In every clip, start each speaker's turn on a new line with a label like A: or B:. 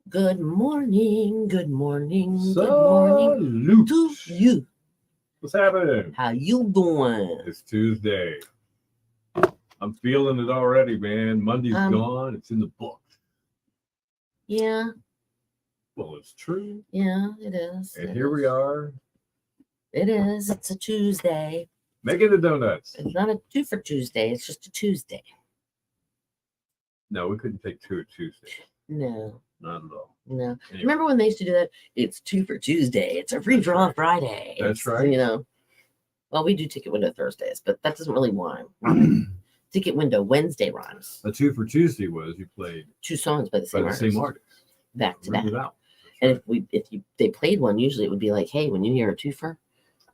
A: Good morning, good morning, good morning
B: Salute.
A: to you.
B: What's happening?
A: How you doing?
B: It's Tuesday. I'm feeling it already, man. Monday's gone. It's in the book.
A: Yeah,
B: Well, it's true.
A: yeah, it is.
B: And here we are.
A: It is. It's a Tuesday.
B: Making the donuts.
A: It's not a two for Tuesday. It's just a Tuesday.
B: No, we couldn't take two Tuesday.
A: No,
B: Not at all.
A: no.
B: Anyway.
A: Remember when they used to do that? It's two for Tuesday. It's a free draw Friday.
B: That's right.
A: You know. Well, we do ticket window Thursdays, but that doesn't really rhyme. Ticket window Wednesday rhymes.
B: A two for Tuesday was you played
A: two songs by the same artist. Back to back. And if they played one, usually it would be like, hey, when you hear a twofer,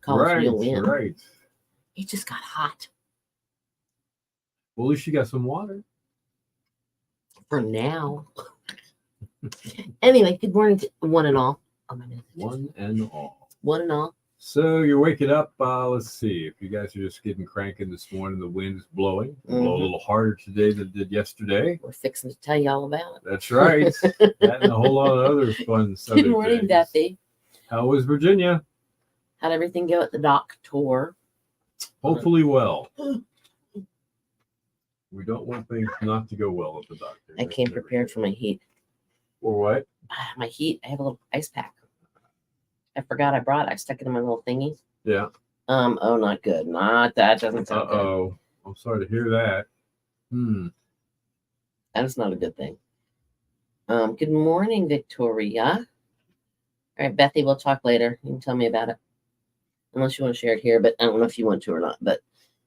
A: call us, you'll win.
B: Right.
A: It just got hot.
B: Well, at least you got some water.
A: For now. Anyway, good morning to one and all.
B: One and all.
A: One and all.
B: So you're waking up. Let's see. If you guys are just getting cranking this morning, the wind is blowing. Blow a little harder today than it did yesterday.
A: We're fixing to tell you all about it.
B: That's right. That and a whole lot of other fun stuff.
A: Good morning, Bethany.
B: How was Virginia?
A: How'd everything go at the doctor?
B: Hopefully well. We don't want things not to go well at the doctor.
A: I came prepared for my heat.
B: For what?
A: My heat. I have a little ice pack. I forgot I brought it. I stuck it in my little thingy.
B: Yeah.
A: Oh, not good. Not that doesn't sound good.
B: Uh-oh. I'm sorry to hear that.
A: That's not a good thing. Good morning, Victoria. All right, Bethy, we'll talk later. You can tell me about it. Unless you want to share it here, but I don't know if you want to or not. But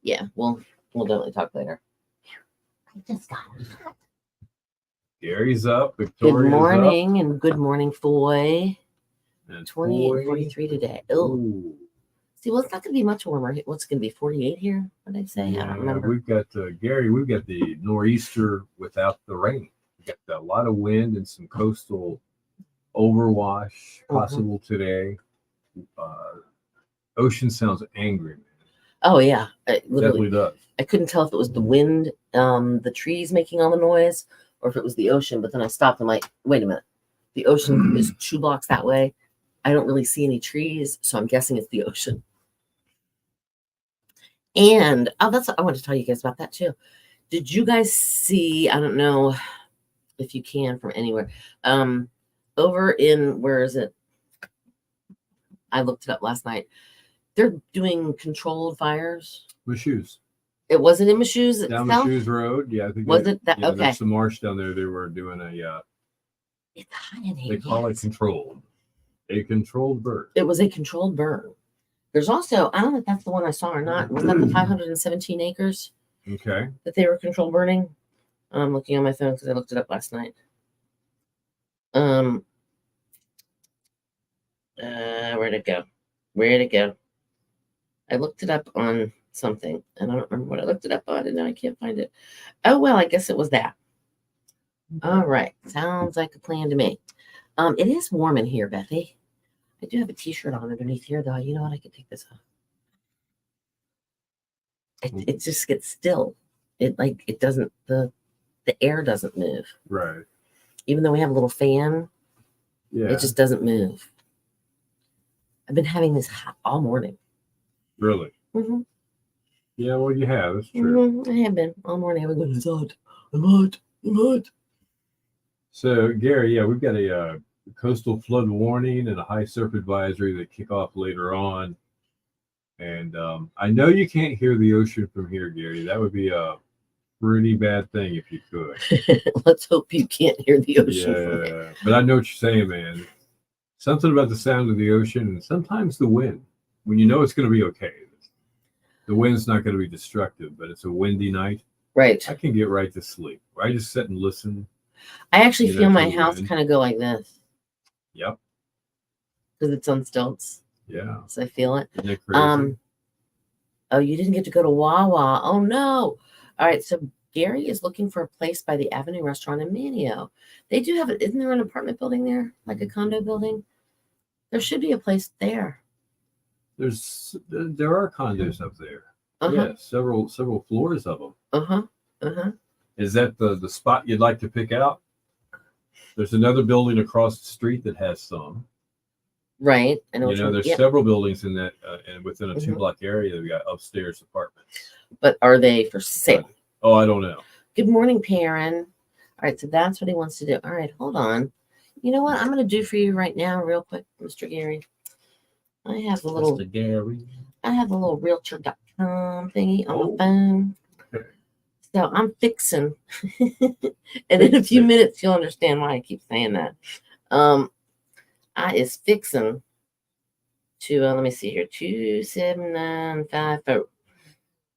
A: yeah, we'll definitely talk later. I just got it.
B: Gary's up. Victoria's
A: good morning
B: up.
A: And good morning, Foy.
B: And
A: 28 43 today. Oh. See, well, it's not going to be much warmer. What's going to be 48 here? What did I say?
B: Yeah,
A: I don't remember.
B: We've got, Gary, we've got the nor'easter without the rain. We've got a lot of wind and some coastal overwash possible today. Ocean sounds angry, man.
A: Oh, yeah.
B: It definitely does.
A: I couldn't tell if it was the wind, the trees making all the noise, or if it was the ocean. But then I stopped. I'm like, wait a minute. The ocean is 2 blocks that way. I don't really see any trees, so I'm guessing it's the ocean. And I want to tell you guys about that too. Did you guys see? I don't know if you can from anywhere. Over in where is it? I looked it up last night. They're doing controlled fires.
B: Michoud.
A: It wasn't in Michoud.
B: Down Michoud Road. Yeah, I think.
A: Was it that?
B: Yeah,
A: okay.
B: There's some marsh down there. They were doing a.
A: It's hot in here.
B: They call it controlled. A controlled burn.
A: It was a controlled burn. There's also, I don't know if that's the one I saw or not. Was that the 517 acres?
B: Okay.
A: That they were controlled burning? I'm looking on my phone because I looked it up last night. Where'd it go? Where'd it go? I looked it up on something, and I don't remember what I looked it up on, and now I can't find it. Oh, well, I guess it was that. All right. Sounds like a plan to me. It is warm in here, Bethy. I do have a t-shirt on underneath here, though. You know what? I could take this off. It just gets still. It doesn't, the air doesn't move.
B: Right.
A: Even though we have a little fan, it just doesn't move. I've been having this hot all morning.
B: Really?
A: Mm-hmm.
B: Yeah, well, you have. That's true.
A: I have been all morning. I've been hot. I'm hot.
B: So, Gary, yeah, we've got a coastal flood warning and a high surf advisory that kick off later on. And I know you can't hear the ocean from here, Gary. That would be a pretty bad thing if you could.
A: Let's hope you can't hear the ocean from here.
B: But I know what you're saying, man. Something about the sound of the ocean and sometimes the wind. When you know it's going to be okay. The wind's not going to be destructive, but it's a windy night.
A: Right.
B: I can get right to sleep. I just sit and listen.
A: I actually feel my house kind of go like this.
B: Yep.
A: Because it's on stilts.
B: Yeah.
A: So I feel it.
B: Isn't it crazy?
A: Oh, you didn't get to go to Wawa. Oh, no. All right. So Gary is looking for a place by the Avenue Restaurant in Manio. They do have it. Isn't there an apartment building there? Like a condo building? There should be a place there.
B: There are condos up there. Yeah, several floors of them.
A: Is
B: that the spot you'd like to pick out? There's another building across the street that has some.
A: Right. I know.
B: You
A: which
B: know,
A: one-
B: there's
A: yeah.
B: several buildings in that, and within a
A: Mhm.
B: 2-block area, we got upstairs apartments.
A: But are they for sale?
B: Oh, I don't know.
A: Good morning, Perrin. All right, so that's what he wants to do. All right, hold on. You know what I'm going to do for you right now, real quick, Mr. Gary? I have a little
B: Mr. Gary.
A: realtor.com thingy on
B: Oh.
A: my phone.
B: Okay.
A: So I'm fixing, and in a few minutes you'll understand why I keep saying that. I is fixing to let me see here, 27954.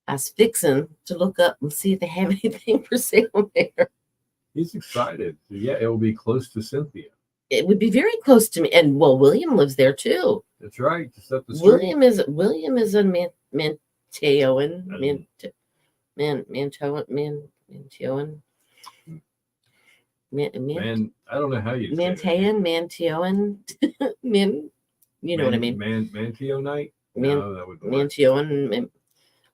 A: I was fixing to look up and see if they have anything for sale there.
B: He's excited. Yeah, it will be close to Cynthia.
A: It would be very close to me, and well, William lives there too.
B: That's right. Just up the street.
A: William is a Manteoan.
B: Man, I don't know how you say
A: Manteoan. You know what I mean.
B: Manteo night?
A: Man-
B: No, that would work.
A: Manteoan.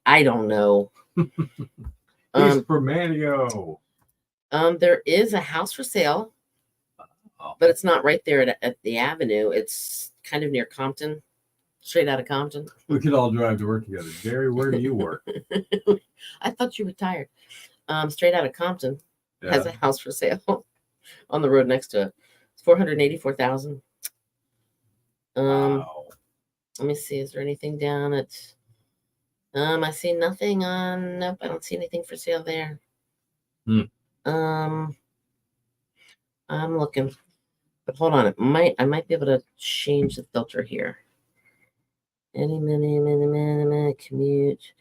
A: I don't know.
B: He's for Manio.
A: There is a house for sale,
B: Oh,
A: but it's not right there at the avenue. It's kind of near Compton, straight out of Compton.
B: we could all drive to work together. Gary, where do you work?
A: I thought you retired. Straight out of Compton has a house for sale on the road next to it. It's 484,000.
B: Wow.
A: Let me see. Is there anything down at? I see nothing on. Nope, I don't see anything for sale there. I'm looking, but hold on. I might be able to change the filter here. Any minute, commute.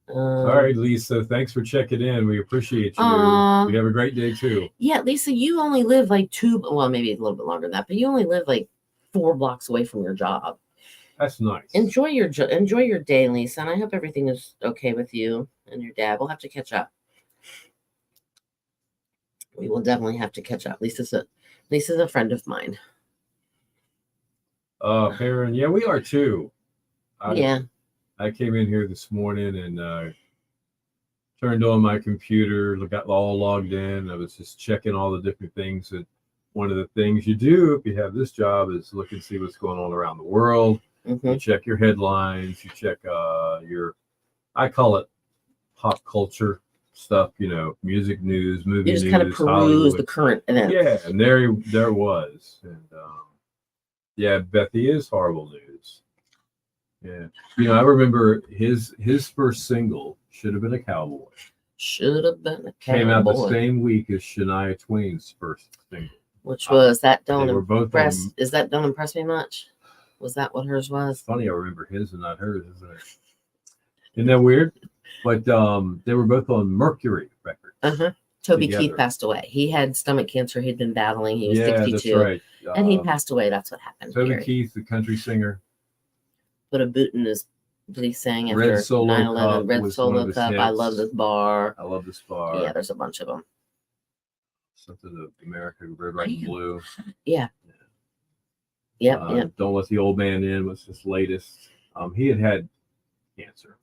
B: All right, Lisa. Thanks for checking in. We appreciate you.
A: Aw.
B: You have a great day too.
A: Yeah, Lisa, you only live like well, maybe a little bit longer than that, but you only live like 4 blocks away from your job.
B: That's nice.
A: Enjoy your day, Lisa, and I hope everything is okay with you and your dad. We'll have to catch up. We will definitely have to catch up. Lisa's a friend of mine.
B: Perrin, yeah, we are too.
A: Yeah.
B: I came in here this morning and turned on my computer, got all logged in. I was just checking all the different things. That one of the things you do if you have this job is look and see what's going on around the world.
A: Mm-hmm.
B: You check your headlines. You check I call it pop culture stuff. You know, music news, movie news.
A: You just kind of peruse
B: Hollywood.
A: the current events.
B: Yeah, and there was, and yeah, Bethy is horrible news. Yeah, you know, I remember his first single Should Have Been a Cowboy.
A: Should have been a cowboy.
B: Came out the same week as Shania Twain's first single,
A: which was that
B: they
A: don't
B: were both
A: impress.
B: on-
A: Is that don't impress me much? Was that what hers was?
B: Funny, I remember his and not hers, isn't it? Isn't that weird? But they were both on Mercury Records.
A: Toby Keith
B: Together.
A: passed away. He had stomach cancer. He'd been battling. He was
B: Yeah,
A: 62,
B: that's right.
A: and he passed away. That's what happened.
B: Toby
A: Gary.
B: Keith, the country singer.
A: Put a boot in his. What he sang after
B: Red Solo
A: 9/11.
B: Cup
A: Red
B: was one
A: Solo
B: of his
A: Cup. I
B: hits.
A: love this bar.
B: I love this bar.
A: Yeah, there's a bunch of them.
B: Something of America, Red, White, and Blue.
A: Yep.
B: Don't Let the Old Man In was his latest. He had cancer.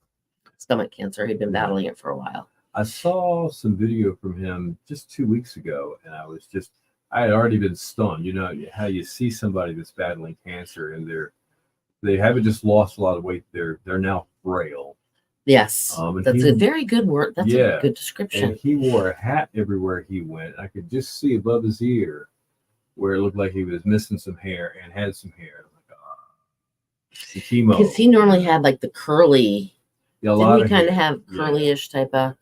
A: Stomach cancer. He'd been battling it for a while.
B: I saw some video from him just 2 weeks ago, and I had already been stunned. You know how you see somebody that's battling cancer and they haven't just lost a lot of weight. They're now frail.
A: Yes,
B: And
A: that's
B: he-
A: a very good word. That's
B: Yeah,
A: a good description.
B: And he wore a hat everywhere he went. I could just see above his ear where it looked like he was missing some hair and had some hair. Like, the chemo.
A: Because he normally had like the curly.
B: Yeah, a
A: Didn't
B: lot
A: he
B: of
A: kind of
B: hair.
A: have curly-ish type of?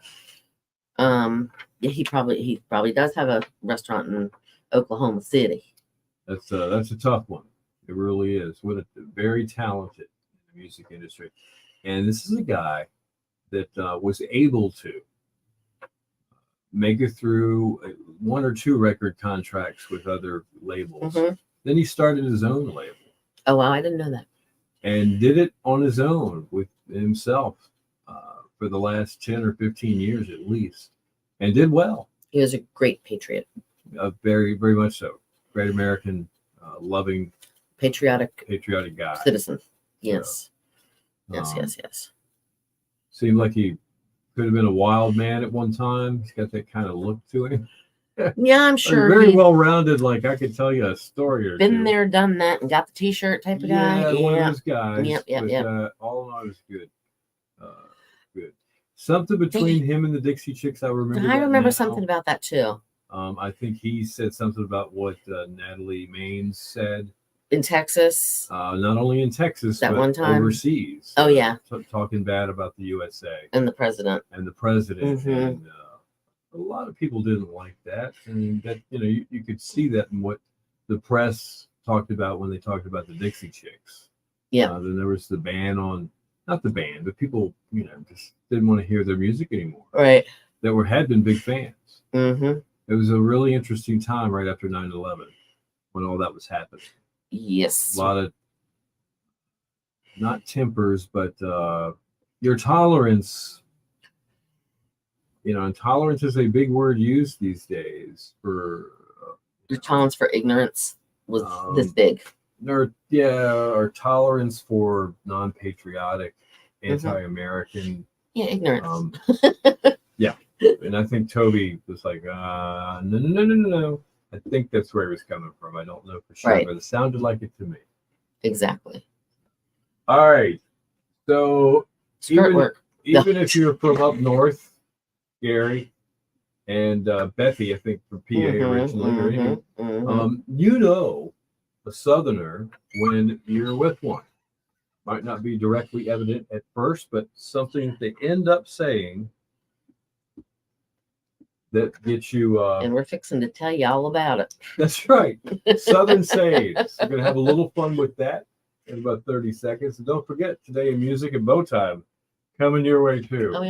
A: Yeah, he probably does have a restaurant in Oklahoma City.
B: That's a tough one. It really is. What a very talented in the music industry, and this is a guy that was able to make it through 1 or 2 record contracts with other labels.
A: Mhm.
B: Then he started his own label
A: Oh wow, I didn't know that.
B: and did it on his own with himself for the last 10 or 15 years at least, and did well.
A: He was a great patriot,
B: Very, very much so. Great American, loving,
A: patriotic
B: patriotic guy.
A: citizen. Yes, yes,
B: Um,
A: yes.
B: Seemed like he could have been a wild man at one time. He's got that kind of look to him.
A: Yeah, I'm
B: Like,
A: sure
B: very
A: he's
B: well rounded. Like I could tell you a story or
A: been
B: two.
A: there, done that, and got the T-shirt type of guy.
B: Yeah, one of
A: Yeah.
B: those guys.
A: Yep.
B: But all in all, it was good. Uh, good. Something
A: They,
B: between him and the Dixie Chicks. I remember
A: I
B: that
A: remember
B: now.
A: something about that too.
B: I think he said something about what Natalie Maines said.
A: In Texas,
B: Not only in Texas,
A: that
B: but
A: one time.
B: overseas.
A: Oh yeah,
B: talking bad about the USA
A: and the president.
B: and the president.
A: Mhm.
B: And a lot of people didn't like that. And that, you could see that in what the press talked about when they talked about the Dixie Chicks.
A: Yeah.
B: Then there was the ban on, not the ban, but people, just didn't want to hear their music anymore.
A: Right.
B: That had been big fans.
A: Mm-hmm.
B: It was a really interesting time right after 9/11 when all that was happening.
A: Yes.
B: A lot of, not tempers, but your tolerance. And tolerance is a big word used these days for
A: your tolerance for ignorance was this big.
B: Or tolerance for non-patriotic, anti-American.
A: Yeah, ignorance.
B: Yeah, and I think Toby was like, no. I think that's where he was coming from. I don't know for sure,
A: Right.
B: but it sounded like it to me.
A: Exactly.
B: All right, so
A: work.
B: Even if you're from up north, Gary and Bethy, I think from PA originally, a Southerner when you're with one. Might not be directly evident at first, but something they end up saying that gets you.
A: And we're fixing to tell you all about it.
B: That's right. Southern sayings. We're going to have a little fun with that in about 30 seconds. And don't forget, today in music and bow time coming your way too.
A: Oh,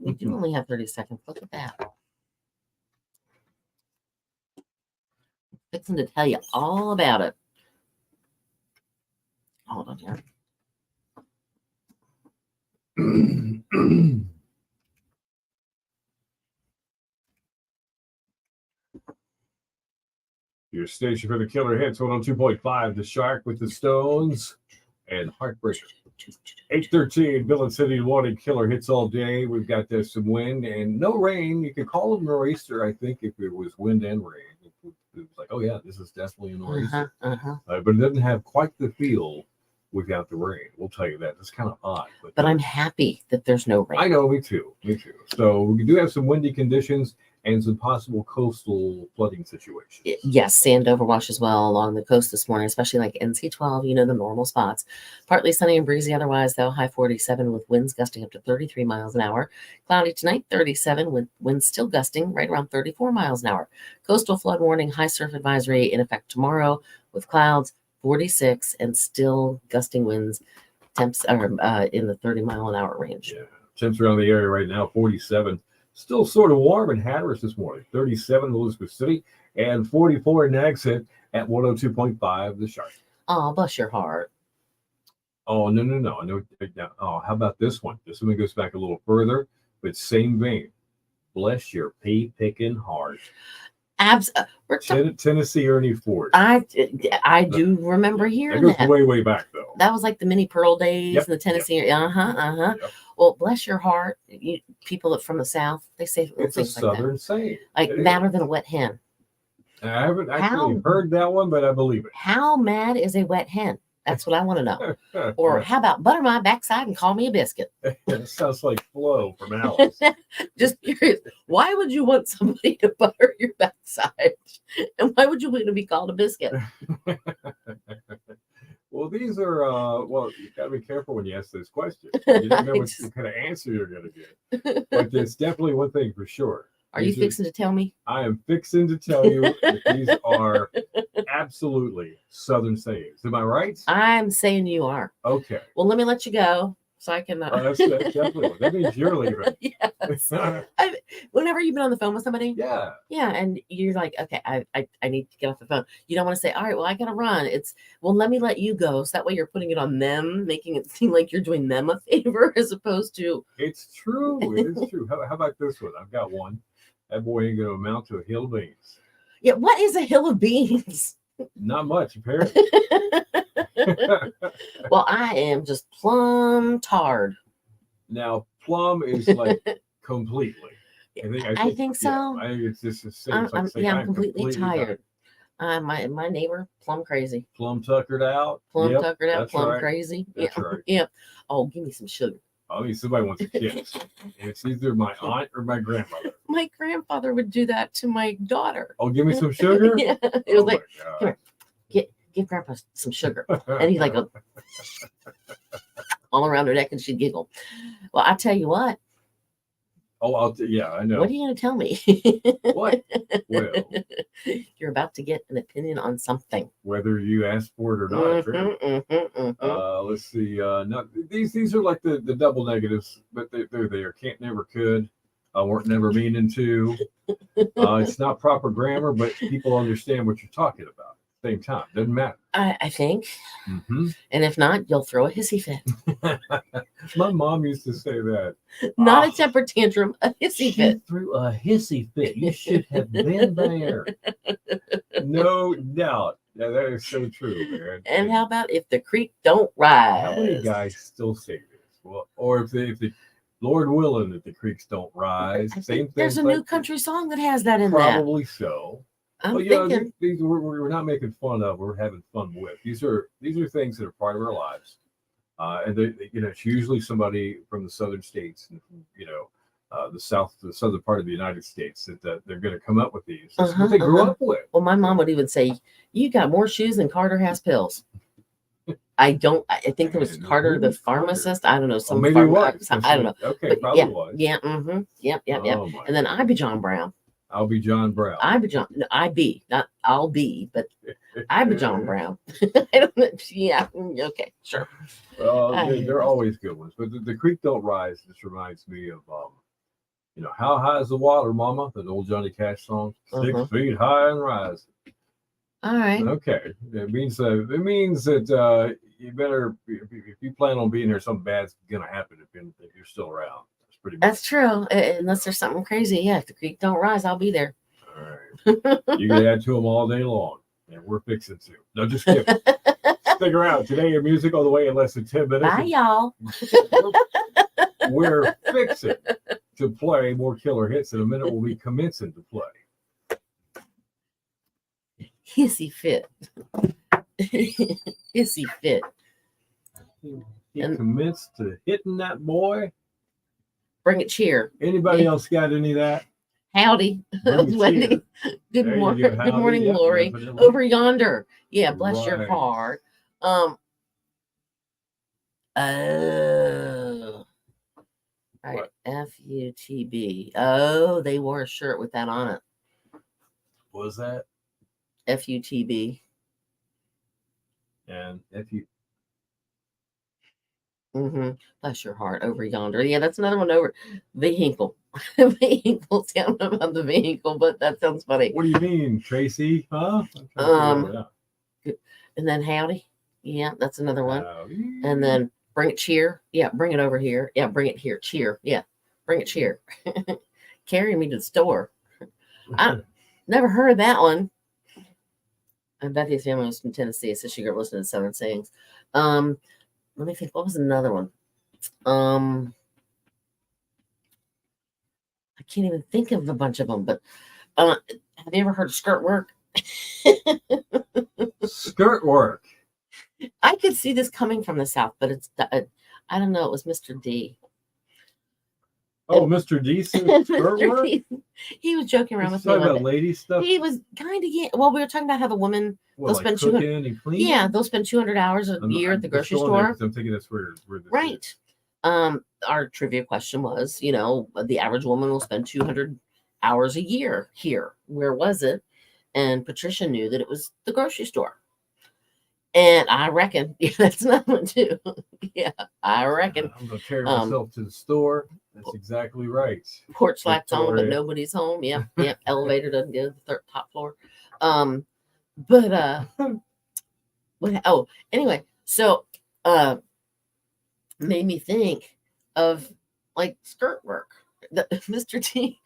A: we do only have 30 seconds. Look at that. Fixing to tell you all about it. Hold on here.
B: Your station for the killer hits 102.5, The Shark with the Stones and Heartbreaker. 8:13, Bill and City wanting killer hits all day. We've got some wind and no rain. You could call it a nor'easter, I think, if it was wind and rain. It was like, oh yeah, this is definitely a nor'easter. But it doesn't have quite the feel without the rain. We'll tell you that. It's kind of odd.
A: But I'm happy that there's no rain.
B: I know, me too. So we do have some windy conditions and some possible coastal flooding situations.
A: Yes, sand overwash as well along the coast this morning, especially like NC12, the normal spots. Partly sunny and breezy otherwise, though, high 47 with winds gusting up to 33 miles an hour. Cloudy tonight, 37 with winds still gusting right around 34 miles an hour. Coastal flood warning, high surf advisory in effect tomorrow with clouds, 46 and still gusting winds. Temps are in the 30-mile-an-hour range.
B: Yeah, temps around the area right now, 47. Still sort of warm in Hatteras this morning, 37 in Elizabeth City, and 44 in Nags Head at 102.5, The Shark.
A: Oh, bless your heart.
B: Oh, no. I know. Oh, how about this one? This one goes back a little further, but same vein. Bless your pea-picking heart. Tennessee Ernie Ford.
A: I do remember hearing that.
B: That goes way back, though.
A: That was like the mini Pearl days,
B: yep,
A: the Tennessee.
B: Yep.
A: Well, bless your heart. People from the South, they say
B: it's
A: things
B: a Southern saying.
A: Like madder than a wet hen.
B: I haven't actually heard that one, but I believe it.
A: How mad is a wet hen? That's what I want to know. Or how about butter my backside and call me a biscuit?
B: That sounds like Flo from Alice.
A: Just curious. Why would you want somebody to butter your backside? And why would you want to be called a biscuit?
B: Well, these are, you got to be careful when you ask those questions. You don't know what kind of answer you're going to get. But it's definitely one thing for sure.
A: Are you fixing to tell me?
B: I am fixing to tell you that these are absolutely Southern sayings. Am I right?
A: I'm saying you are.
B: Okay.
A: Well, let me let you go so I can.
B: That's definitely one. That means you're leaving.
A: Yes. Whenever you've been on the phone with somebody.
B: Yeah.
A: Yeah, and you're like, okay, I need to get off the phone. You don't want to say, all right, well, I got to run. Let me let you go. So that way you're putting it on them, making it seem like you're doing them a favor as opposed to.
B: It's true. It is true. How about this one? I've got one. That boy ain't going to amount to a hill of beans.
A: Yeah, what is a hill of beans?
B: Not much, apparently.
A: Well, I am just plumb tarred.
B: Now, plumb is like completely.
A: I think so.
B: I think it's just the same.
A: I'm,
B: It's like saying
A: yeah, I'm
B: I'm
A: completely
B: tired.
A: tired. My neighbor, plum crazy,
B: Plum tuckered out.
A: plum
B: Yep,
A: tuckered out,
B: that's
A: plum
B: right.
A: crazy.
B: That's
A: Yeah,
B: right.
A: yeah. Oh, give me some sugar.
B: I mean, somebody wants a kiss. It's either my aunt or my grandmother.
A: My grandfather would do that to my daughter.
B: Oh, give me some sugar.
A: Yeah, it
B: Oh
A: was like,
B: my
A: come here, give grandpa some sugar. And he's like all around her neck, and she'd giggle. Well, I tell you what.
B: Oh, yeah, I know.
A: What are you going to tell me?
B: What? Well,
A: you're about to get an opinion on something.
B: Whether you asked for it or not, apparently. Let's see. Not these are like the double negatives, but they're there. Can't, never, could. Weren't, never, meaning to. It's not proper grammar, but people understand what you're talking about. Same time, doesn't matter.
A: I think.
B: Mm-hmm.
A: And if not, you'll throw a hissy fit.
B: My mom used to say that.
A: Not a temper tantrum, a hissy fit.
B: Threw a hissy fit. You should have been there. No doubt. Yeah, that is so true, man.
A: And how about if the creek don't rise?
B: How many guys still say this? Well, or if the Lord willing that the creeks don't rise. Same thing.
A: There's a new country song that has that in there.
B: Probably so.
A: I'm
B: thinking
A: thinking.
B: We're not making fun of. We're having fun with. These are things that are part of our lives, and it's usually somebody from the southern states, the southern part of the United States that they're going to come up with these. That's what they grew up with.
A: Well, my mom would even say, "You got more shoes than Carter has pills." I think there was Carter the pharmacist. I don't know.
B: Maybe it was.
A: I don't know.
B: Okay,
A: but
B: probably was.
A: Yeah. Mm-hmm. Yep.
B: Oh,
A: And then I be John Brown.
B: I'll be John Brown.
A: I be, not I'll be, but I be John Brown. I don't know. Yeah. Okay. Sure.
B: Well, they're always good ones. But the creek don't rise just reminds me of, how high is the water, Mama? That old Johnny Cash song. 6 feet high and rising.
A: All right.
B: Okay. It means that you better, if you plan on being there, something bad's gonna happen if you're still around.
A: That's true. Unless there's something crazy. Yeah, if the creek don't rise, I'll be there.
B: All right. You can add to them all day long. And we're fixing to. No, just kidding. Stick around. Today, your music all the way in less than 10 minutes.
A: Bye, y'all.
B: We're fixing to play more killer hits. In a minute, we'll be commencing to play.
A: Hissy fit. Hissy fit.
B: He commenced to hitting that boy.
A: Bring it cheer.
B: Anybody else got any of that?
A: Howdy, Wendy. Good morning. Good morning, Lori. Over yonder. Yeah, bless your heart. Right. FUTB. Oh, they wore a shirt with that on it.
B: What was that?
A: FUTB.
B: And FU.
A: Bless your heart. Over yonder. Yeah, that's another one. Over vehicle. Vehicle. I don't know about the vehicle, but that sounds funny.
B: What do you mean, Tracy? Huh?
A: And then howdy. Yeah, that's another one. Howdy. And then bring it cheer. Yeah, bring it over here. Yeah, bring it here. Cheer. Yeah, bring it cheer. Carry me to the store. I never heard that one. And Betty's family was from Tennessee, so she grew up listening to Southern Sayings. Let me think. What was another one? I can't even think of a bunch of them. But have you ever heard of skirt work?
B: Skirt work.
A: I could see this coming from the South, but it's I don't know. It was Mr. D.
B: Oh, Mr. D. Skirt work.
A: He was joking around with me.
B: Talking about lady stuff.
A: He was kind of Well, we were talking about how the women they'll spend 200. Yeah, they'll spend 200 hours a year at the grocery store.
B: I'm thinking that's where
A: right. Is. Our trivia question was, the average woman will spend 200 hours a year here. Where was it? And Patricia knew that it was the grocery store. And I reckon, that's not one too. Yeah, I reckon.
B: I'm going to carry myself to the store. That's exactly right.
A: Porch lights on, but nobody's home. Yeah, yeah. Elevator doesn't go to the top floor. Anyway, so made me think of like skirt work. Mr. T,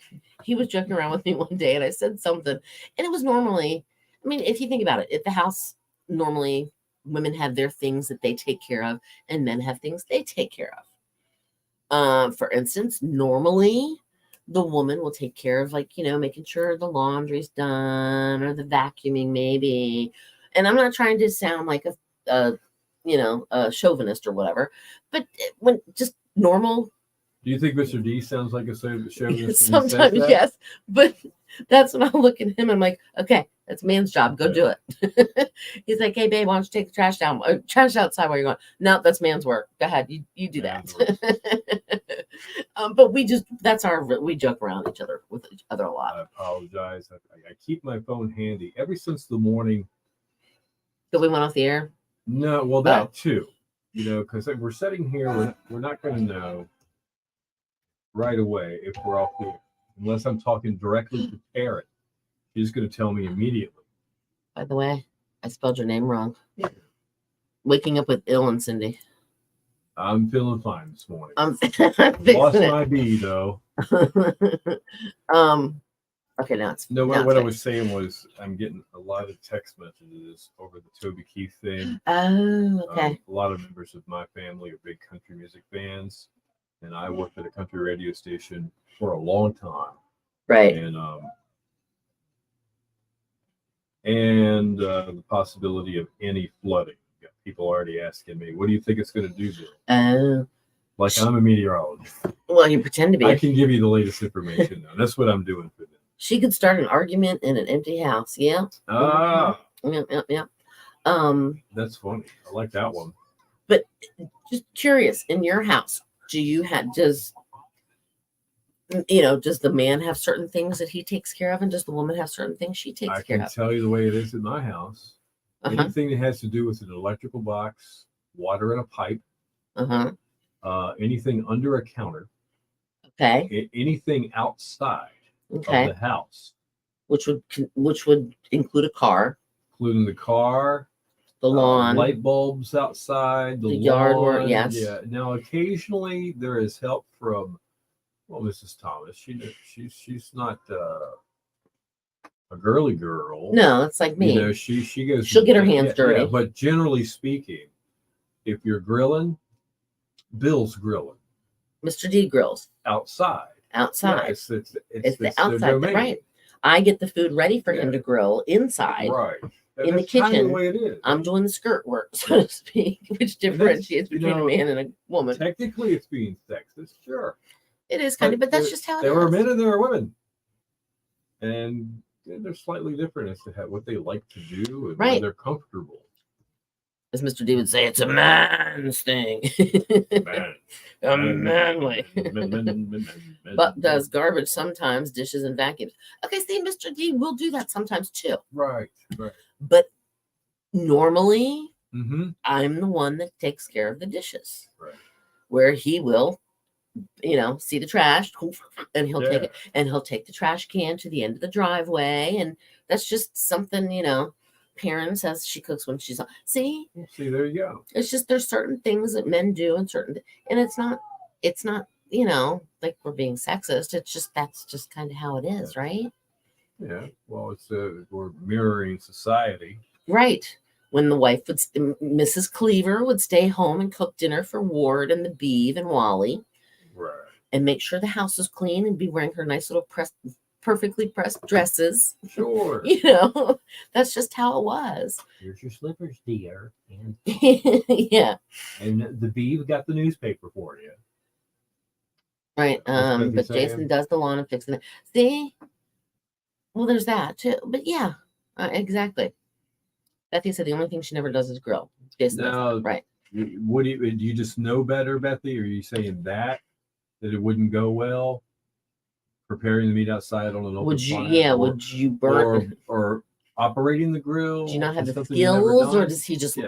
A: he was joking around with me one day, and I said something, and it was normally, if you think about it, at the house, normally women have their things that they take care of, and men have things they take care of. For instance, normally the woman will take care of, like, making sure the laundry's done or the vacuuming maybe. And I'm not trying to sound like a chauvinist or whatever, but when just normal.
B: Do you think Mr. D sounds like a chauvinist when he says
A: Sometimes,
B: that?
A: yes, but that's when I look at him. I'm like, okay, that's man's job. Go do it. He's like, hey, babe, why don't you take the trash down, trash outside while you're going? No, that's man's work. Go ahead, you do
B: Man's
A: that. But we joke around with each other a lot.
B: I apologize. I keep my phone handy ever since the morning.
A: So we went off the air.
B: No, well, that too, because we're sitting here, we're not going to know right away if we're off the air unless I'm talking directly to Karen. She's going to tell me immediately.
A: By the way, I spelled your name wrong. Waking up with ill and Cindy.
B: I'm feeling fine this morning.
A: I'm
B: Lost my bee though.
A: Okay, now it's
B: what I was saying was I'm getting a lot of text messages over the Toby Keith thing.
A: Oh, okay.
B: A lot of members of my family are big country music fans, and I worked at a country radio station for a long time.
A: Right.
B: And the possibility of any flooding. You got people already asking me, what do you think it's going to do, Bill?
A: Oh.
B: Like I'm a meteorologist.
A: Well, you pretend to be.
B: I can give you the latest information now. That's what I'm doing for them.
A: She could start an argument in an empty house. Yeah.
B: Ah.
A: Yeah.
B: That's funny. I like that one.
A: But just curious, in your house, does the man have certain things that he takes care of, and does the woman have certain things she takes care of?
B: I can tell you the way it is in my house. Anything that has to do with an electrical box, water in a pipe, anything under a counter, anything outside of the house,
A: which would include a car,
B: including the car,
A: the lawn,
B: light bulbs outside, the
A: yard work. Yes.
B: Yeah. Now, occasionally there is help from, Mrs. Thomas. She's not a girly girl.
A: No, it's like me.
B: She goes.
A: She'll get her hands dirty.
B: Yeah, but generally speaking, if you're grilling, Bill's grilling.
A: Mr. D grills
B: outside.
A: Yeah, it's the outside, right? I get the food ready for him to grill inside,
B: right?
A: In the kitchen.
B: Kind of the way it is.
A: I'm doing the skirt work, so to speak, which differentiates between a man and a woman.
B: Technically, it's being sexist, sure.
A: It is kind of, but that's just how it is.
B: There are men and there are women, and they're slightly different as to what they like to do and when they're comfortable.
A: As Mr. D would say, it's a man's thing. Manly. But does garbage sometimes, dishes and vacuums. Okay, see, Mr. D will do that sometimes too.
B: Right.
A: But normally, I'm the one that takes care of the dishes.
B: Right.
A: Where he will, see the trash, and he'll take it, and he'll take the trash can to the end of the driveway, and that's just something, Perrin says she cooks when she's on. See,
B: there you go.
A: It's just there's certain things that men do and it's not like we're being sexist. It's just that's just kind of how it is, right?
B: Yeah. Well, it's we're mirroring society,
A: right? When the wife Mrs. Cleaver would stay home and cook dinner for Ward and the Beeve and Wally,
B: right,
A: and make sure the house is clean and be wearing her nice little perfectly pressed dresses.
B: Sure.
A: That's just how it was.
B: Here's your slippers, dear. And
A: yeah.
B: And the Beeve got the newspaper for you.
A: Right. But Jason does the lawn and fixing it. See? Well, there's that too. But yeah, exactly. Bethy said the only thing she never does is grill. Jason does that. Right.
B: What do you just know better, Bethy? Or are you saying that it wouldn't go well? Preparing the meat outside on an open fire?
A: Would you burn
B: or operating the grill?
A: Do you not have the skills, or does he just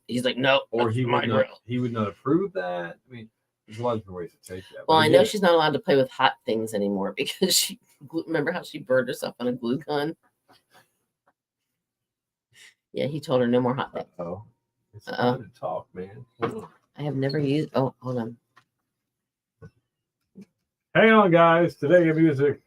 A: he's like, no,
B: or he would not approve that? I mean, there's a lot of different ways to take that.
A: Well, I know she's not allowed to play with hot things anymore because remember how she burned herself on a glue gun? Yeah, he told her no more hot things.
B: It's time to talk, man.
A: I have never used. Oh, hold on.
B: Hang on, guys. Today in music.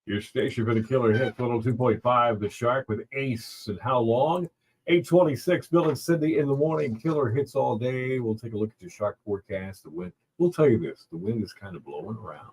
B: Your station for the killer hit, 102.5, The Shark with Ace. And how long? 8:26. Bill and Cindy in the morning. Killer hits all day. We'll take a look at your Shark forecast, the wind, we'll tell you this: the wind is kind of blowing around.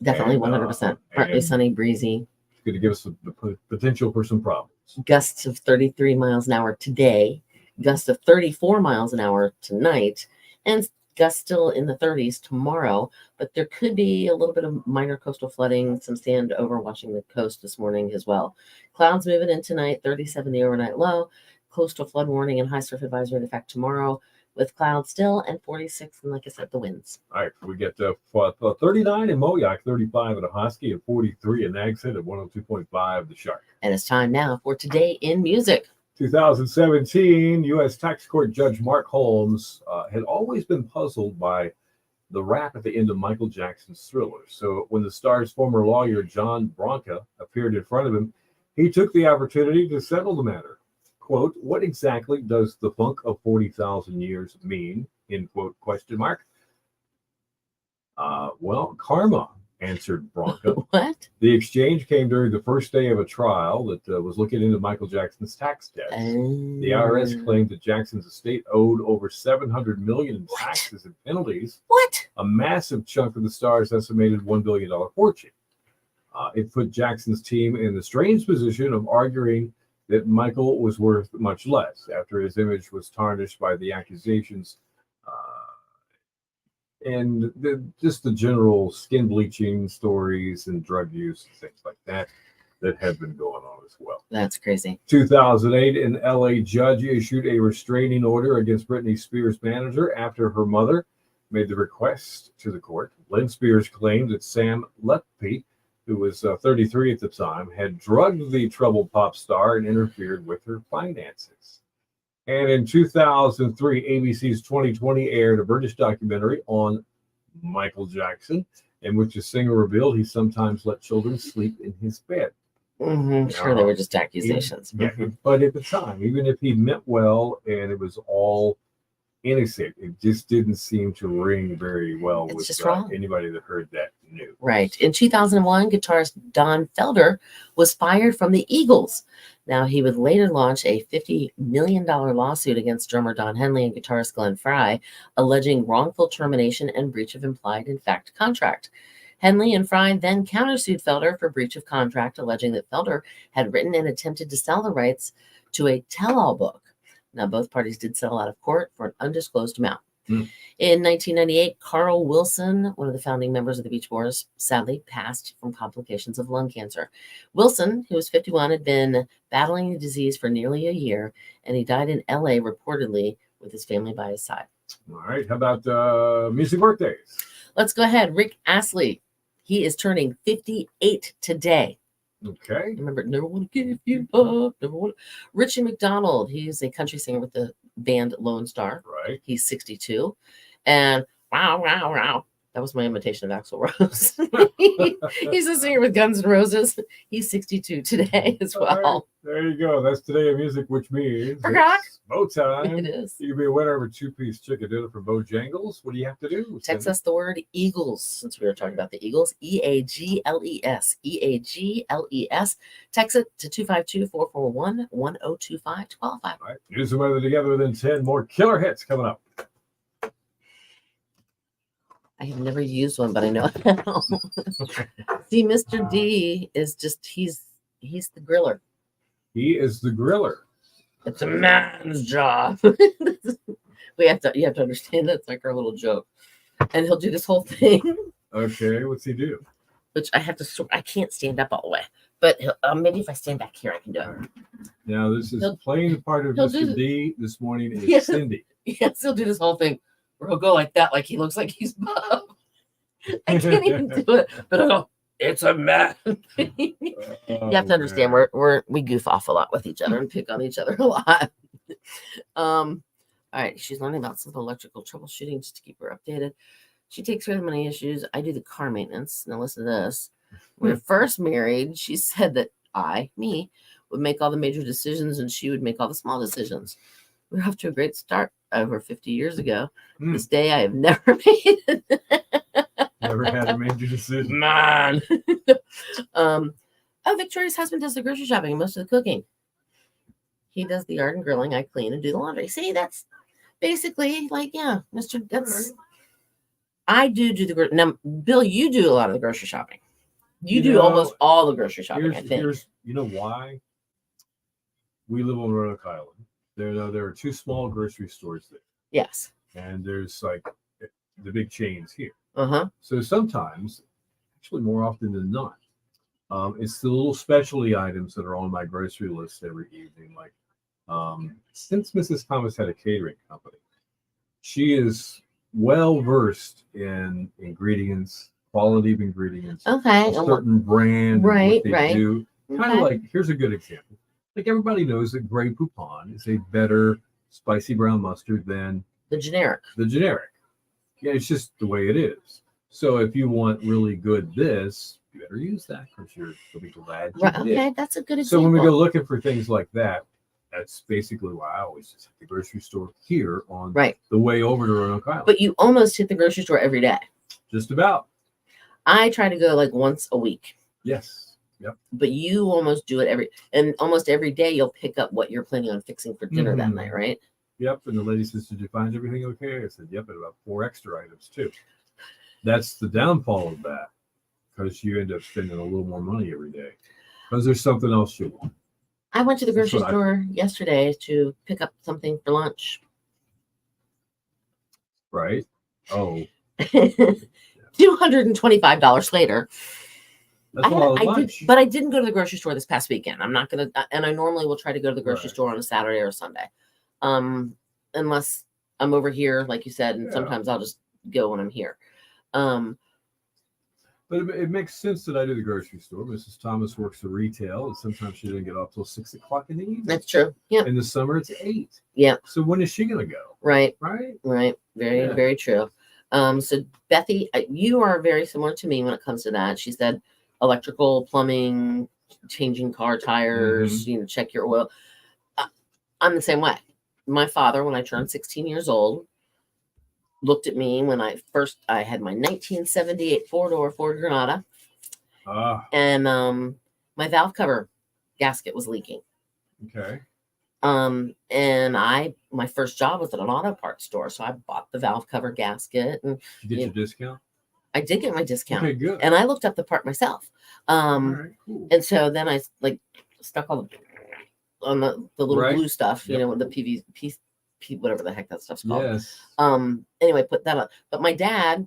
A: Definitely
B: And,
A: 100%. Partly
B: and-
A: sunny, breezy.
B: It's going to give us the potential for some problems.
A: Gusts of 33 miles an hour today, gusts of 34 miles an hour tonight, and gusts still in the 30s tomorrow. But there could be a little bit of minor coastal flooding, some sand overwashing the coast this morning as well. Clouds moving in tonight, 37 the overnight low. Coastal flood warning and high surf advisory in effect tomorrow, with clouds still and 46. And like I said, the winds.
B: All right, we get 39 in Moyak, 35 at Ahoskie, and 43 in Nags Head at 102.5 the Shark.
A: And it's time now for Today in Music.
B: 2017, U.S. Tax Court Judge Mark Holmes had always been puzzled by the rap at the end of Michael Jackson's Thriller. So when the star's former lawyer, John Branca, appeared in front of him, he took the opportunity to settle the matter. Quote, what exactly does the funk of 40,000 years mean? End quote, question mark. Well, karma, answered Branca.
A: What?
B: The exchange came during the first day of a trial that was looking into Michael Jackson's tax debts. The IRS claimed that Jackson's estate owed over $700 million in taxes and penalties,
A: What?
B: a massive chunk of the star's estimated $1 billion fortune. It put Jackson's team in the strange position of arguing that Michael was worth much less after his image was tarnished by the accusations and just the general skin bleaching stories and drug use and things like that have been going on as well.
A: That's crazy.
B: 2008, an LA judge issued a restraining order against Britney Spears' manager after her mother made the request to the court. Lynn Spears claimed that Sam Lepke, who was 33 at the time, had drugged the troubled pop star and interfered with her finances. And in 2003, ABC's 2020 aired a British documentary on Michael Jackson, in which the singer revealed he sometimes let children sleep in his bed.
A: Sure, they were just accusations.
B: Yeah, but at the time, even if he meant well and it was all innocent, it just didn't seem to ring very well
A: It's
B: with
A: just wrong.
B: anybody that heard that knew.
A: Right. In 2001, guitarist Don Felder was fired from the Eagles. Now, he would later launch a $50 million lawsuit against drummer Don Henley and guitarist Glenn Frey, alleging wrongful termination and breach of implied in fact contract. Henley and Frey then countersued Felder for breach of contract, alleging that Felder had written and attempted to sell the rights to a tell-all book. Now, both parties did settle out of court for an undisclosed amount. In 1998, Carl Wilson, one of the founding members of the Beach Boys, sadly passed from complications of lung cancer. Wilson, who was 51, had been battling the disease for nearly a year, and he died in LA reportedly with his family by his side.
B: All right. How about music birthdays?
A: Let's go ahead. Rick Astley. He is turning 58 today.
B: Okay.
A: Remember, never want to give you up. Never want. Richie McDonald. He's a country singer with the band Lone Star.
B: Right.
A: He's 62. And wow, wow, wow. That was my imitation of Axl Rose. He's a singer with Guns N' Roses. He's 62 today as well.
B: All right, there you go. That's Today in Music, which means
A: Forgot.
B: it's Bo time.
A: It is.
B: You can be a winner of a two-piece chicken dinner from Bojangles. What do you have to do?
A: Text us the word Eagles, since we were talking about the Eagles. EAGLES. EAGLES. Text it to 252-441-1025.
B: All right. Use the weather together within 10 more killer hits coming up.
A: I have never used one, but I know how. See, Mr. D is just, he's the griller.
B: He is the griller.
A: It's a man's job. You have to understand that's like our little joke. And he'll do this whole thing,
B: Okay, what's he do?
A: which I can't stand up all the way. But maybe if I stand back here, I can do it.
B: Now, this is
A: He'll-
B: playing the part of
A: he'll do
B: Mr. D this morning is
A: Yeah.
B: Cindy.
A: Yes, he'll do this whole thing where he'll go like that, like he looks like he's Bob. I can't even do it. But I'll go, it's a man. You have to understand we goof off a lot with each other and pick on each other a lot. All right, she's learning about simple electrical troubleshooting just to keep her updated. She takes care of the money issues. I do the car maintenance. Now listen to this. When we were first married, she said that me, would make all the major decisions and she would make all the small decisions. We're off to a great start over 50 years ago. This day I have never made it.
B: Never had a major decision.
A: Man. Victoria's husband does the grocery shopping and most of the cooking. He does the yard and grilling. I clean and do the laundry. See, that's basically like, yeah, Mr. That's I do the now, Bill. You do a lot of the grocery shopping. You
B: You
A: do
B: know,
A: almost all the grocery shopping. I think.
B: Here's you know why? We live on Roanoke Island. There are two small grocery stores there,
A: Yes.
B: and there's like the big chains here.
A: Uh-huh.
B: So sometimes, actually more often than not, it's the little specialty items that are on my grocery list every evening. Like since Mrs. Thomas had a catering company, she is well versed in ingredients, quality of ingredients,
A: Okay.
B: a certain brand,
A: Right,
B: what they
A: right.
B: do. Kind
A: Okay.
B: of like, here's a good example. Like everybody knows that Grey Poupon is a better spicy brown mustard than
A: The generic.
B: the generic. Yeah, it's just the way it is. So if you want really good this, you better use that because you'll be glad you
A: Right.
B: did.
A: Okay, that's a good
B: So
A: example.
B: when we go looking for things like that, that's basically why I always just hit the grocery store here on
A: Right.
B: the way over to Roanoke Island.
A: But you almost hit the grocery store every day.
B: Just about.
A: I try to go like once a week,
B: Yes. Yep.
A: but you almost do it almost every day you'll pick up what you're planning on fixing for dinner that
B: Mhm.
A: night, right?
B: Yep. And the lady says, "Did you find everything okay?" I said, "Yep," and about 4 extra items too. That's the downfall of that, because you end up spending a little more money every day because there's something else you want.
A: I went to the
B: That's
A: grocery
B: what I-
A: store yesterday to pick up something for lunch.
B: Right? Oh,
A: $225 later.
B: that's a lot of lunch.
A: But I didn't go to the grocery store this past weekend. I'm not gonna, and I normally will try to go to the grocery
B: Right.
A: store on a Saturday or a Sunday, unless I'm over here, like you said, and
B: Yeah.
A: sometimes I'll just go when I'm here. Um,
B: But it makes sense that I do the grocery store. Mrs. Thomas works the retail, and sometimes she doesn't get off till 6 o'clock in the evening.
A: that's true. Yeah,
B: In the summer, it's 8.
A: Yeah.
B: So when is she gonna go?
A: right,
B: Right?
A: right. Very,
B: Yeah.
A: very true. So Bethy, you are very similar to me when it comes to that. She said electrical, plumbing, changing car tires, check your oil. I'm the same way. My father, when I turned 16 years old, looked at me when I had my 1978 4-door Ford Granada,
B: Ah,
A: and my valve cover gasket was leaking.
B: okay.
A: And my first job was at an auto parts store, so I bought the valve cover gasket, and
B: Did you get
A: Yeah.
B: your discount?
A: I did get my discount.
B: Okay, good.
A: And I looked up the part myself.
B: All right, cool.
A: And so then I like stuck all on the little
B: Right.
A: glue stuff,
B: Yep.
A: with the whatever the heck that stuff's called.
B: Yes.
A: Anyway, put that up. But my dad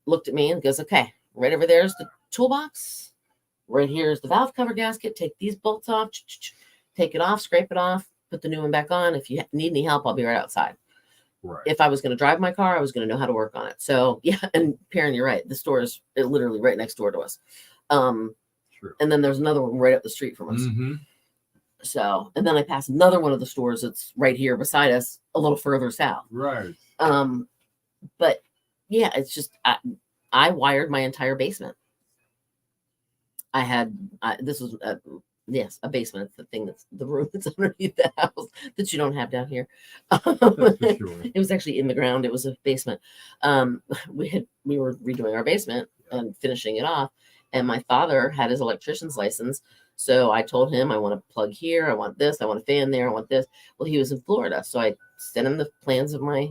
A: looked at me and goes, "Okay, right over there's the toolbox. Right here is the valve cover gasket. Take these bolts off, take it off, scrape it off, put the new one back on. If you need any help, I'll be right outside."
B: Right.
A: If I was going to drive my car, I was going to know how to work on it. So yeah, and Perrin, you're right. The store is literally right next door to us.
B: True.
A: And then there's another one right up the street from us.
B: Mm-hmm.
A: So, and then I passed another one of the stores that's right here beside us, a little further south.
B: Right.
A: But yeah, it's just I wired my entire basement. This was a basement. It's the thing that's the room that's underneath the house that you don't have down here.
B: That's for sure.
A: It was actually in the ground. It was a basement. We were redoing our basement and finishing it off, and my father had his electrician's license. So I told him I want a plug here, I want this, I want a fan there, I want this. Well, he was in Florida, so I sent him the plans of my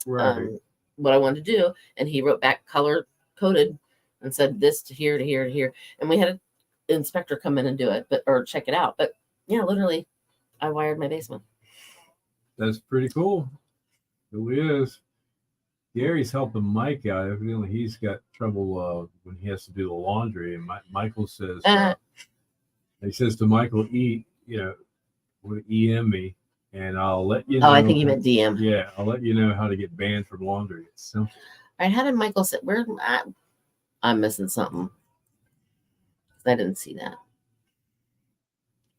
B: Right.
A: what I wanted to do, and he wrote back color coded and said this to here to here to here, and we had an inspector come in and do it, or check it out. But yeah, literally, I wired my basement.
B: That's pretty cool. It really is. Gary's helping Mike out. Evidently, he's got trouble when he has to do the laundry. And Michael says, he says to Michael, would EM me, and I'll let you know.
A: Oh, I think you meant DM.
B: Yeah, I'll let you know how to get banned from laundry. It's simple.
A: All right, how did Michael say? Where I'm missing something. I didn't see that.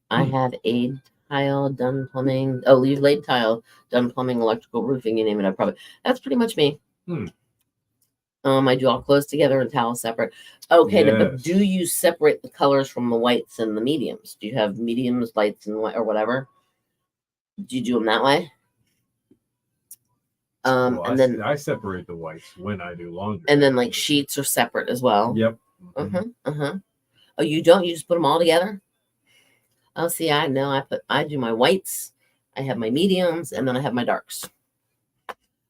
A: I had aid tile, done plumbing. Oh, leave laid tile, done plumbing, electrical, roofing, you name it. That's pretty much me. I do all clothes together and towels separate. Okay, but
B: Yes.
A: do you separate the colors from the whites and the mediums? Do you have mediums, lights, and white, or whatever? Do you do them that way?
B: Well,
A: And then
B: I separate the whites when I do laundry.
A: and then like sheets are separate as well.
B: Yep.
A: Oh, you don't? You just put them all together? Oh, see, I know. I do my whites, I have my mediums, and then I have my darks.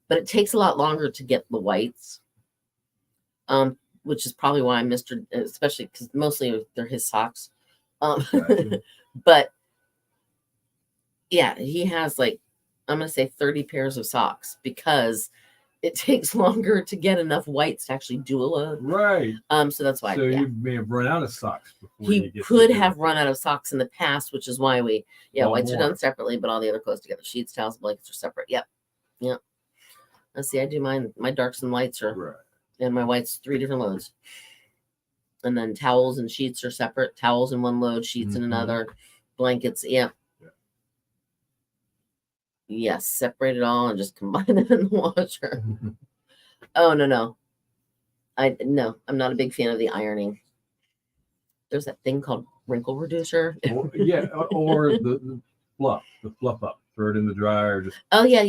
A: But it takes a lot longer to get the whites which is probably why Mr. Especially because mostly they're his socks.
B: Gotcha.
A: But yeah, he has like, I'm going to say 30 pairs of socks because it takes longer to get enough whites to actually do a load.
B: Right.
A: So that's why
B: So
A: yeah.
B: you may have run out of socks before you
A: He
B: get
A: could
B: to
A: have run out of socks in the past, which is why we,
B: Want
A: whites are
B: more.
A: done separately, but all the other clothes together. Sheets, towels, blankets are separate. Yep. Let's see, I do mine. My darks and lights are,
B: Right.
A: and my whites, 3 different loads. And then towels and sheets are separate. Towels in one load, sheets in
B: Mhm.
A: another, blankets. Yeah. Yes, separate it all and just combine them in the washer. Oh no. No, I'm not a big fan of the ironing. There's that thing called wrinkle reducer.
B: or the fluff up. Throw it in the dryer just
A: Oh yeah.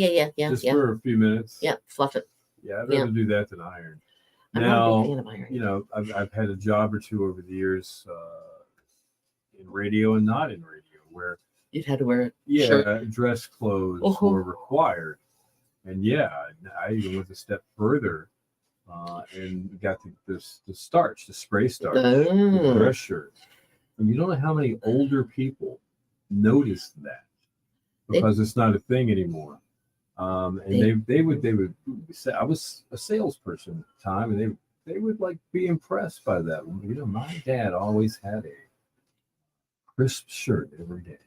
B: for a few minutes.
A: Yeah, fluff it.
B: Yeah, I'd rather do that than iron.
A: I'm not a big fan of ironing.
B: You know, I've had a job or two over the years in radio and not in radio where
A: You've had to wear a shirt.
B: dress clothes
A: Uh-huh.
B: were required, and I even went a step further and got the starch, the spray starch, the
A: Oh.
B: dress shirt. And you don't know how many older people noticed that because it's not a thing anymore. And they would say, I was a salesperson at the time, and they would like be impressed by that. You know, my dad always had a crisp shirt every day.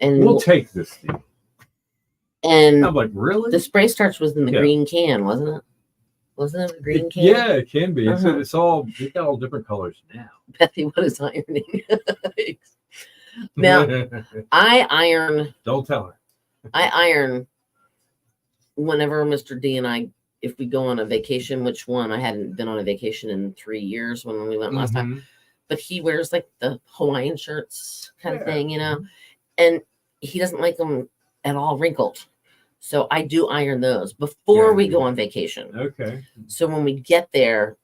A: And
B: we'll take this thing.
A: And
B: I'm like, really?
A: The spray starch was in the green can, wasn't it? Wasn't it a green can?
B: Yeah, it can be.
A: Uh-huh.
B: It's got all different colors now.
A: Bethy, what is ironing? Now, I iron.
B: Don't tell her.
A: I iron whenever Mr. D and I, if we go on a vacation, which one? I hadn't been on a vacation in 3 years when we went last time. But he wears like the Hawaiian shirts kind of thing, you know, and he doesn't like them at all wrinkled. So I do iron those before we go on vacation.
B: Okay.
A: So when we get there,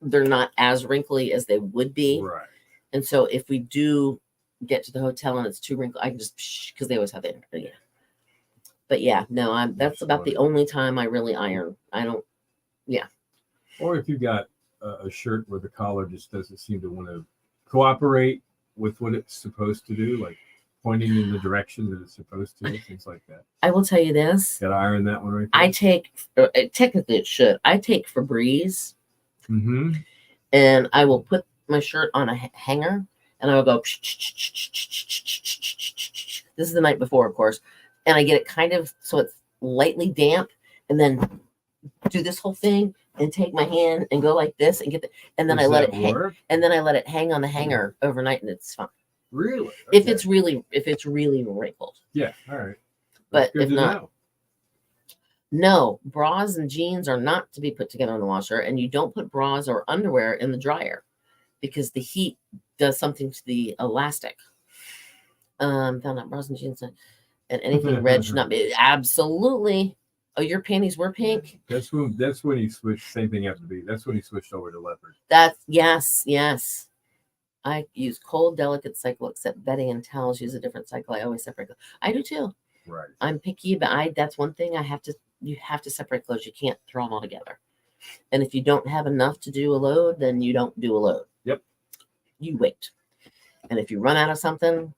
A: they're not as wrinkly as they would be.
B: Right.
A: And so if we do get to the hotel and it's too wrinkled, I can just, because they always have that. Yeah. But yeah, no, that's about the only time I really iron. I don't, yeah.
B: Or if you got a shirt where the collar just doesn't seem to want to cooperate with what it's supposed to do, like pointing in the direction that it's supposed to, things like that.
A: I will tell you this.
B: Got to iron that one right there.
A: I take, technically it should, I take Febreze and I will put my shirt on a hanger and I will go, this is the night before, of course, and I get it kind of so it's lightly damp and then do this whole thing and take my hand and go like this and get the, and then I let it hang, and then I let it hang on the hanger overnight and it's fine.
B: Really? Okay.
A: If it's really wrinkled.
B: Yeah. All right.
A: But if not, no, bras and jeans are not to be put together in the washer, and you don't put bras or underwear in the dryer because the heat does something to the elastic. Found out bras and jeans and anything red should not be. Absolutely. Oh, your panties were pink?
B: That's when he switched. Same thing happened to be. That's when he switched over to leopard.
A: That's yes. I use cold, delicate cycle, except bedding and towels use a different cycle. I always separate. I do too.
B: Right.
A: I'm picky, but that's one thing you have to separate clothes. You can't throw them all together. And if you don't have enough to do a load, then you don't do a load.
B: Yep.
A: You wait. And if you run out of something,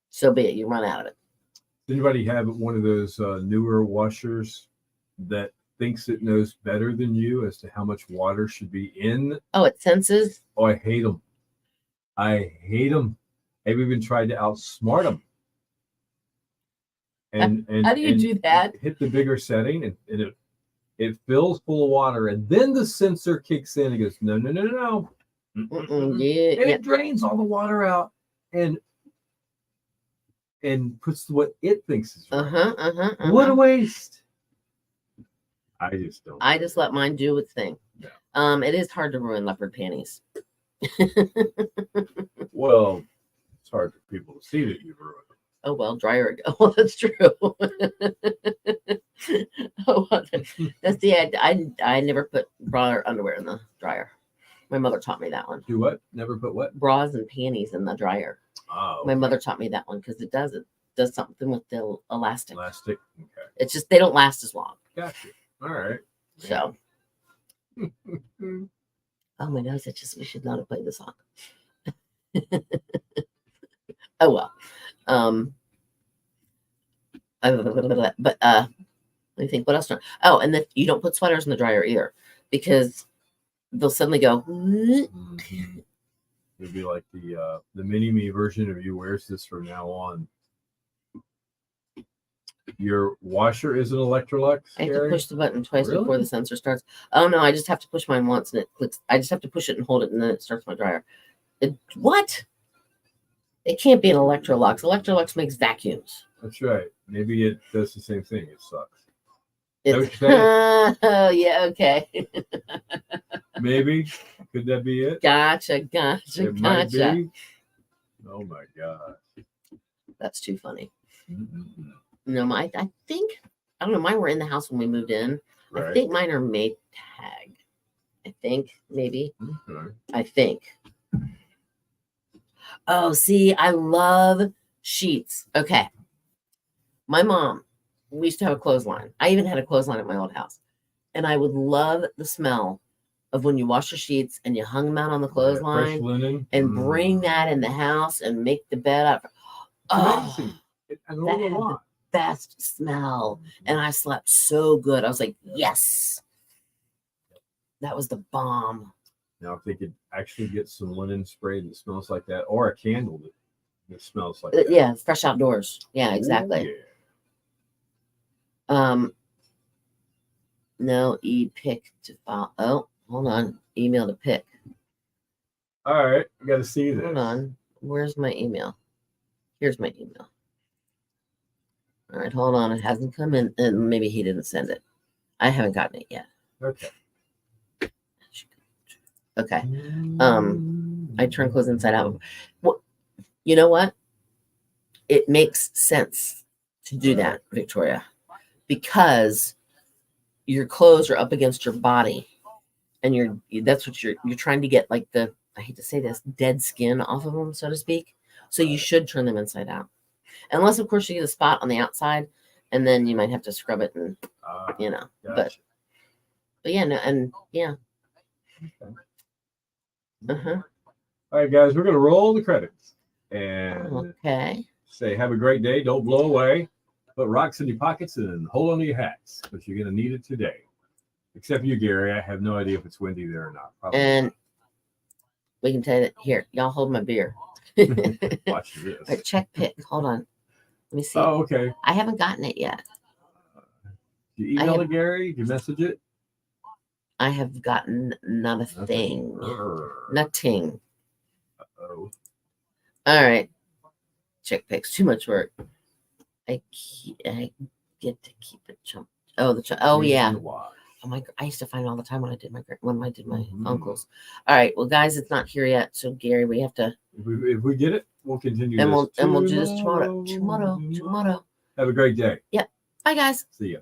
A: so be it. You run out of it.
B: Does anybody have one of those newer washers that thinks it knows better than you as to how much water should be in?
A: Oh, it senses?
B: Oh, I hate them. I've even tried to outsmart them. And
A: how do you do that?
B: Hit the bigger setting and it fills full of water, and then the sensor kicks in and goes, no.
A: Yeah,
B: and it drains all the water out and puts what it thinks is right. What a waste. I just don't.
A: I just let mine do its thing.
B: Yeah.
A: It is hard to ruin leopard panties.
B: Well, it's hard for people to see that you've ruined them.
A: Oh, well, dryer it. Oh, that's true. That's the I never put bra or underwear in the dryer. My mother taught me that one.
B: Do what? Never put what?
A: Bras and panties in the dryer.
B: Oh. Okay.
A: My mother taught me that one because it does something with the elastic.
B: Okay.
A: It's just they don't last as long.
B: Gotcha. All right.
A: So Oh my nose itches. We should not have played this song. Oh well. But let me think. What else? Oh, and then you don't put sweaters in the dryer either, because they'll suddenly go.
B: Mhm. It'd be like the mini me version of you wears this from now on. Your washer is an Electrolux.
A: I have to
B: Gary?
A: push the button twice before
B: Really?
A: the sensor starts. Oh no, I just have to push mine once and it clicks. I just have to push it and hold it, and then it starts my dryer. What? It can't be an Electrolux. Electrolux makes vacuums.
B: That's right. Maybe it does the same thing. It sucks. Is that what you're saying?
A: Oh yeah, okay.
B: Maybe. Could that be it?
A: Gotcha.
B: It might be. Oh my god.
A: That's too funny.
B: Mm-mm.
A: No, I think I don't know. Mine were in the house when we moved in. I
B: Right.
A: think mine are Maytag. I think maybe.
B: Okay.
A: I think. Oh, see, I love sheets. Okay. My mom, we used to have a clothesline. I even had a clothesline at my old house. And I would love the smell of when you wash your sheets and you hung them out on the
B: Fresh
A: clothesline
B: linen.
A: and bring that in the house and make the bed up. Oh,
B: Amazing. I
A: that
B: love it
A: had
B: a
A: the
B: lot.
A: best smell. And I slept so good. I was like, yes. That was the bomb.
B: Now, if they could actually get some linen spray that smells like that, or a candle that smells like that.
A: Yeah, fresh outdoors. Yeah,
B: Ooh,
A: exactly.
B: yeah.
A: No, pick to file. Oh, hold on. Email to pick.
B: All right, I got to see this.
A: Hold on. Where's my email? Here's my email. All right, hold on. It hasn't come in, and maybe he didn't send it. I haven't gotten it yet.
B: Okay.
A: Okay. I turn clothes inside out. Well, you know what? It makes sense to do that, Victoria, because your clothes are up against your body, and that's what you're trying to get, like the, I hate to say this, dead skin off of them, so to speak. So you should turn them inside out, unless of course you get a spot on the outside, and then you might have to scrub it and
B: Gotcha.
A: but yeah, no, and yeah.
B: Okay.
A: Uh-huh.
B: All right, guys, we're gonna roll the credits and
A: Okay.
B: say have a great day. Don't blow away. Put rocks in your pockets and hold on to your hats because you're gonna need it today. Except you, Gary. I have no idea if it's windy there or not. Probably
A: And
B: not.
A: we can tell you that here. Y'all hold my beer.
B: Watch this.
A: All right, check pick. Hold on. Let me see.
B: Oh, okay.
A: I haven't gotten it yet.
B: Did you email it, Gary? Did you message it?
A: I have gotten not a thing. Nothing.
B: Uh-oh.
A: All right. Check picks. Too much work. I get to keep it jump. Oh, oh yeah. Oh my! I used to find it all the time when I did my uncles. All right. Well, guys, it's not here yet. So Gary, we have to.
B: If we get it, we'll continue.
A: And
B: this
A: we'll do this tomorrow. Tomorrow.
B: Have a great day.
A: Yep. Bye, guys.
B: See ya.